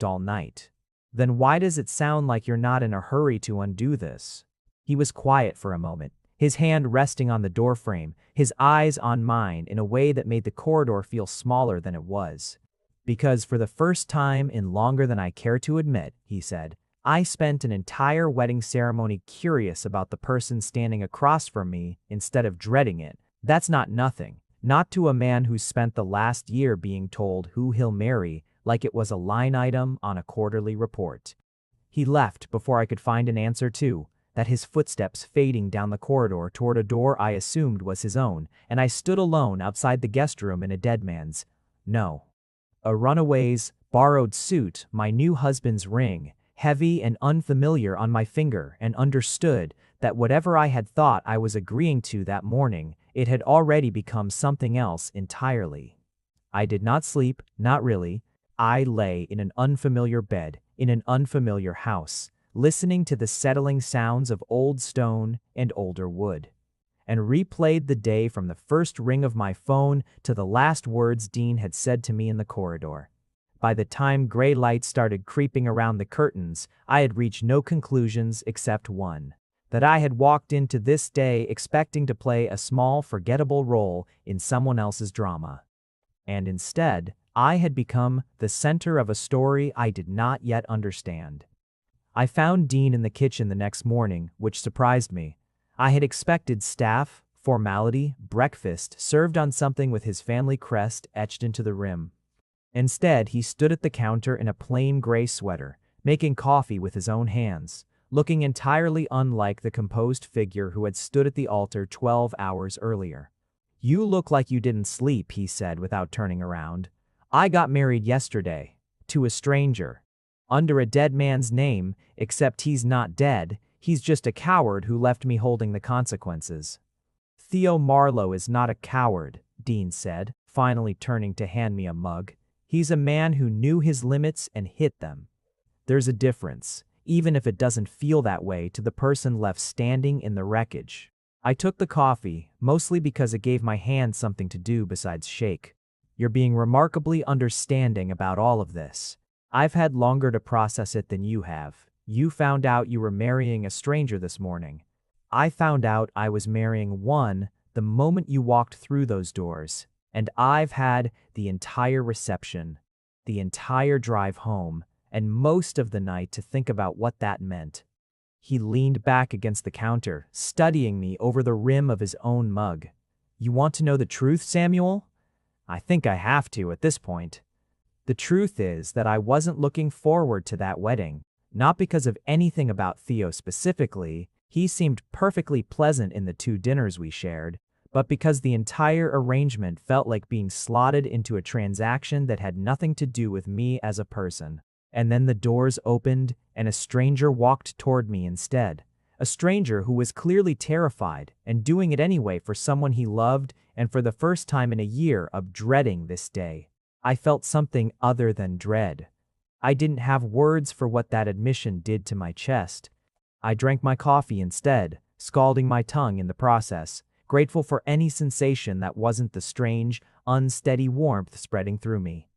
worked all night. Then why does it sound like you're not in a hurry to undo this? He was quiet for a moment, his hand resting on the doorframe, his eyes on mine in a way that made the corridor feel smaller than it was. Because for the first time in longer than I care to admit, he said, I spent an entire wedding ceremony curious about the person standing across from me instead of dreading it. That's not nothing. Not to a man who's spent the last year being told who he'll marry like it was a line item on a quarterly report. He left before I could find an answer to that, his footsteps fading down the corridor toward a door I assumed was his own, and I stood alone outside the guest room in a dead man's, no, a runaway's, borrowed suit, my new husband's ring, heavy and unfamiliar on my finger, and understood that whatever I had thought I was agreeing to that morning, it had already become something else entirely. I did not sleep, not really. I lay in an unfamiliar bed, in an unfamiliar house, listening to the settling sounds of old stone and older wood, and replayed the day from the first ring of my phone to the last words Dean had said to me in the corridor. By the time gray light started creeping around the curtains, I had reached no conclusions except one: that I had walked into this day expecting to play a small, forgettable role in someone else's drama. And instead, I had become the center of a story I did not yet understand. I found Dean in the kitchen the next morning, which surprised me. I had expected staff, formality, breakfast served on something with his family crest etched into the rim. Instead, he stood at the counter in a plain gray sweater, making coffee with his own hands, looking entirely unlike the composed figure who had stood at the altar 12 hours earlier. "You look like you didn't sleep," he said without turning around. "I got married yesterday, to a stranger, under a dead man's name, except he's not dead, he's just a coward who left me holding the consequences." "Theo Marlowe is not a coward," Dean said, finally turning to hand me a mug. "He's a man who knew his limits and hit them. There's a difference, even if it doesn't feel that way to the person left standing in the wreckage." I took the coffee, mostly because it gave my hand something to do besides shake. "You're being remarkably understanding about all of this. I've had longer to process it than you have. You found out you were marrying a stranger this morning. I found out I was marrying one the moment you walked through those doors, and I've had the entire reception, the entire drive home, and most of the night to think about what that meant." He leaned back against the counter, studying me over the rim of his own mug. "You want to know the truth, Samuel?" "I think I have to at this point." "The truth is that I wasn't looking forward to that wedding, not because of anything about Theo specifically, he seemed perfectly pleasant in the 2 dinners we shared, but because the entire arrangement felt like being slotted into a transaction that had nothing to do with me as a person. And then the doors opened, and a stranger walked toward me instead. A stranger who was clearly terrified and doing it anyway for someone he loved, and for the first time in a year of dreading this day. I felt something other than dread. I didn't have words for what that admission did to my chest. I drank my coffee instead, scalding my tongue in the process, grateful for any sensation that wasn't the strange, unsteady warmth spreading through me.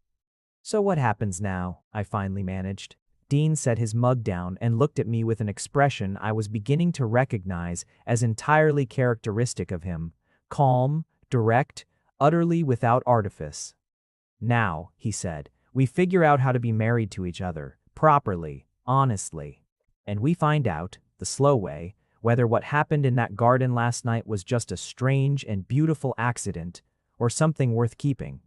"So what happens now?" I finally managed. Dean set his mug down and looked at me with an expression I was beginning to recognize as entirely characteristic of him: calm, direct, utterly without artifice. "Now," he said, "we figure out how to be married to each other, properly, honestly. And we find out, the slow way, whether what happened in that garden last night was just a strange and beautiful accident or something worth keeping."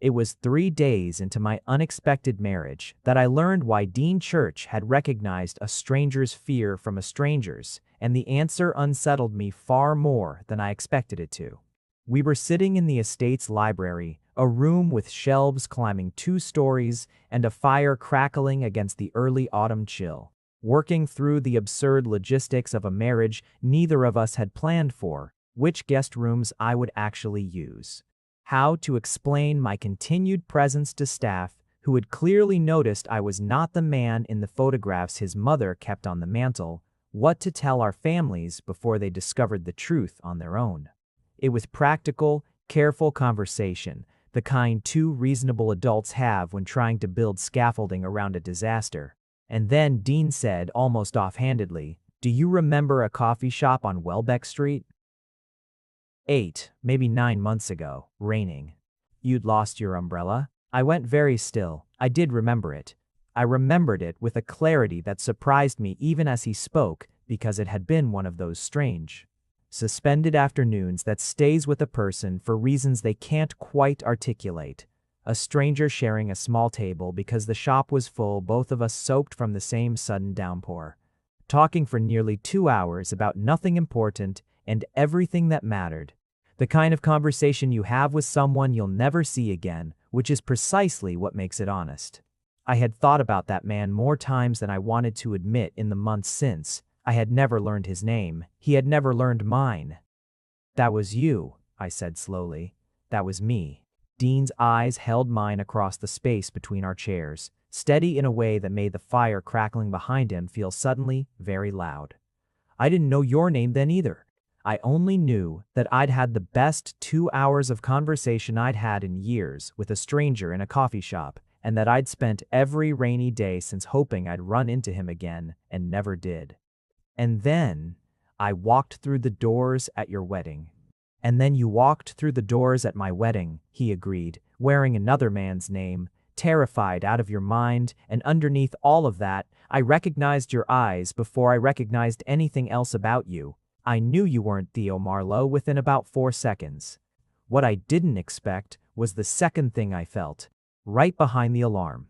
It was 3 days into my unexpected marriage that I learned why Dean Church had recognized a stranger's fear from a stranger's, and the answer unsettled me far more than I expected it to. We were sitting in the estate's library, a room with shelves climbing 2 stories and a fire crackling against the early autumn chill, working through the absurd logistics of a marriage neither of us had planned for, which guest rooms I would actually use, how to explain my continued presence to staff who had clearly noticed I was not the man in the photographs his mother kept on the mantel, what to tell our families before they discovered the truth on their own. It was practical, careful conversation, the kind two reasonable adults have when trying to build scaffolding around a disaster. And then Dean said, almost offhandedly, "Do you remember a coffee shop on Welbeck Street? 8, maybe 9 months ago, raining. You'd lost your umbrella?" I went very still. I did remember it. I remembered it with a clarity that surprised me even as he spoke, because it had been one of those strange, suspended afternoons that stays with a person for reasons they can't quite articulate. A stranger sharing a small table because the shop was full, both of us soaked from the same sudden downpour. Talking for nearly 2 hours about nothing important and everything that mattered. The kind of conversation you have with someone you'll never see again, which is precisely what makes it honest. I had thought about that man more times than I wanted to admit in the months since. I had never learned his name. He had never learned mine. "That was you," I said slowly. "That was me." Dean's eyes held mine across the space between our chairs, steady in a way that made the fire crackling behind him feel suddenly very loud. "I didn't know your name then either. I only knew that I'd had the best 2 hours of conversation I'd had in years with a stranger in a coffee shop, and that I'd spent every rainy day since hoping I'd run into him again, and never did. And then I walked through the doors at your wedding." "And then you walked through the doors at my wedding," he agreed, "wearing another man's name, terrified out of your mind, and underneath all of that, I recognized your eyes before I recognized anything else about you. I knew you weren't Theo Marlowe within about 4 seconds. What I didn't expect was the second thing I felt, right behind the alarm,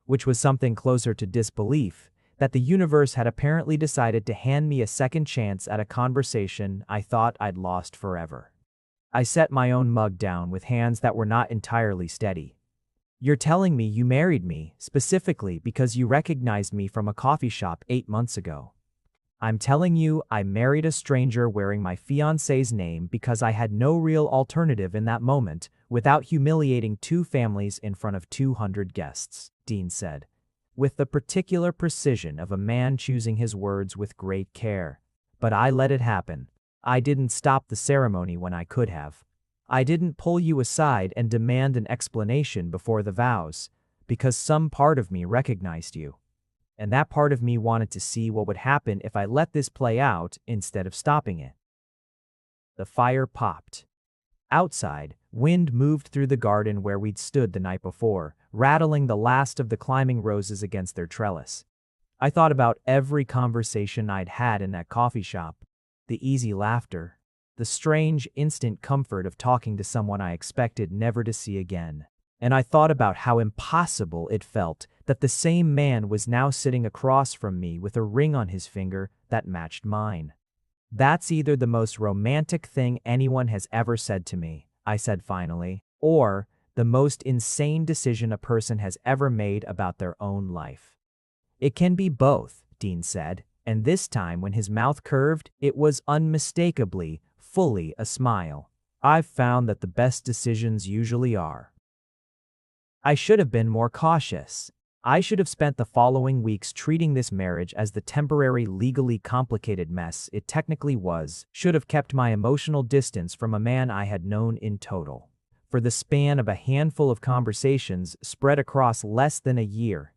which was something closer to disbelief, that the universe had apparently decided to hand me a second chance at a conversation I thought I'd lost forever." I set my own mug down with hands that were not entirely steady. "You're telling me you married me, specifically because you recognized me from a coffee shop 8 months ago?" "I'm telling you I married a stranger wearing my fiancé's name because I had no real alternative in that moment without humiliating 2 families in front of 200 guests," Dean said, with the particular precision of a man choosing his words with great care. "But I let it happen. I didn't stop the ceremony when I could have. I didn't pull you aside and demand an explanation before the vows, because some part of me recognized you. And that part of me wanted to see what would happen if I let this play out instead of stopping it." The fire popped. Outside, wind moved through the garden where we'd stood the night before, rattling the last of the climbing roses against their trellis. I thought about every conversation I'd had in that coffee shop, the easy laughter, the strange instant comfort of talking to someone I expected never to see again. And I thought about how impossible it felt that the same man was now sitting across from me with a ring on his finger that matched mine. "That's either the most romantic thing anyone has ever said to me," I said finally, "or the most insane decision a person has ever made about their own life." "It can be both," Dean said, and this time when his mouth curved, it was unmistakably, fully a smile. "I've found that the best decisions usually are." I should have been more cautious. I should have spent the following weeks treating this marriage as the temporary, legally complicated mess it technically was, should have kept my emotional distance from a man I had known in total, for the span of a handful of conversations spread across less than a year.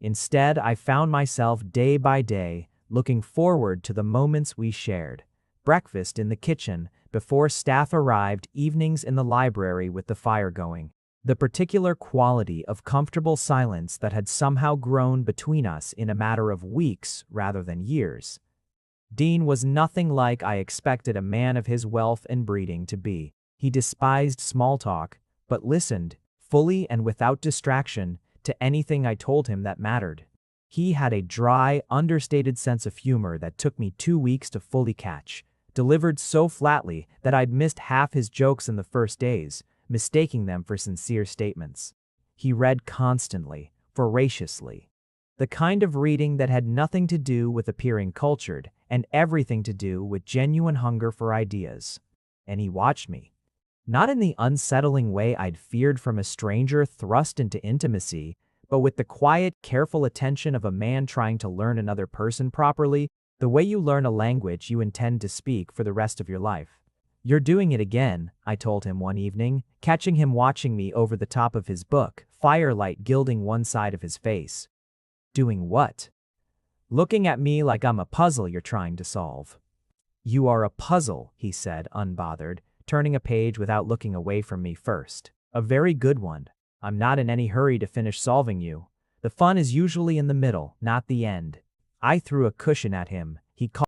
Instead, I found myself day by day looking forward to the moments we shared. Breakfast in the kitchen, before staff arrived, evenings in the library with the fire going. The particular quality of comfortable silence that had somehow grown between us in a matter of weeks rather than years. Dean was nothing like I expected a man of his wealth and breeding to be. He despised small talk, but listened, fully and without distraction, to anything I told him that mattered. He had a dry, understated sense of humor that took me 2 weeks to fully catch, delivered so flatly that I'd missed half his jokes in the first days, mistaking them for sincere statements. He read constantly, voraciously. The kind of reading that had nothing to do with appearing cultured and everything to do with genuine hunger for ideas. And he watched me. Not in the unsettling way I'd feared from a stranger thrust into intimacy, but with the quiet, careful attention of a man trying to learn another person properly, the way you learn a language you intend to speak for the rest of your life. You're doing it again, I told him one evening, catching him watching me over the top of his book, firelight gilding one side of his face. Doing what? Looking at me like I'm a puzzle you're trying to solve. You are a puzzle, he said, unbothered, turning a page without looking away from me first. A very good one. I'm not in any hurry to finish solving you. The fun is usually in the middle, not the end. I threw a cushion at him. He called